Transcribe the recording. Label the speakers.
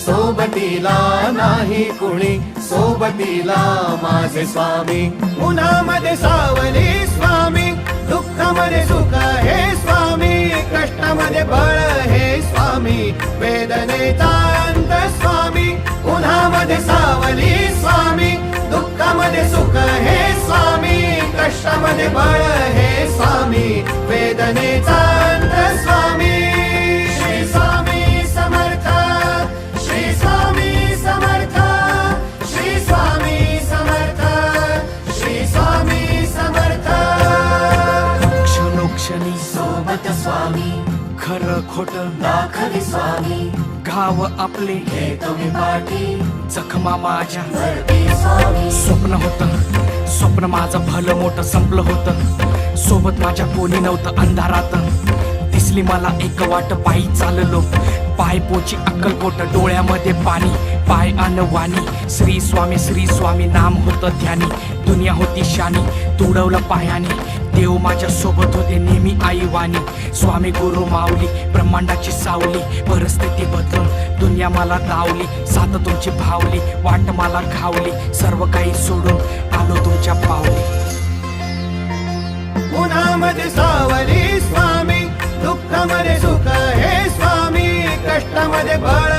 Speaker 1: सोबतीला नाही कुणी, सोबतीला माझे स्वामी. उन्हामध्ये सावली स्वामी, दुःखामध्ये सुख हे स्वामी, कष्टामध्ये बळ हे स्वामी, वेदनेचा अंत स्वामी. उन्हामध्ये सावली स्वामी, दुःखामध्ये सुख हे स्वामी, कष्टामध्ये बळ हे स्वामी, वेदनेचा अंत स्वामी. श्री स्वामी समर्थ, श्री स्वामी समर्थ, श्री स्वामी समर्थ, श्री स्वामी समर्थ.
Speaker 2: क्षणोक्षणी
Speaker 1: सोबत स्वामी,
Speaker 2: खरं खोट
Speaker 1: दाखवी स्वामी,
Speaker 2: घाव आपले
Speaker 1: हे तुम्ही पाठी
Speaker 2: जखमा माझ्या.
Speaker 1: भरती स्वामी.
Speaker 2: स्वप्न होतं, स्वप्न माझं भलं मोठं संपलं होतं. सोबत माझ्या कोणी नव्हतं अंधारात. दिसली मला एक वाट, पायी चाललो, पाय पोची अक्कलकोट, डोळ्यामध्ये पाणी, पाय अन वाणी. श्री स्वामी नाम होतं ध्यानी, दुनिया होती शानी, तुडवलं पायाने. देव माझ्या सोबत होते नेहमी आई वाणी. स्वामी गुरु माऊली, ब्रह्मांडाची सावली, परिस्थिती बदलून दुनिया मला दावली. साथ तुमची भावली, वाट मला घावली, सर्व काही सोडून आलो तुमच्या पावली.
Speaker 1: उन्हामध्ये सावली स्वामी, दुःखामध्ये सुख हे स्वामी, कष्टामध्ये बळ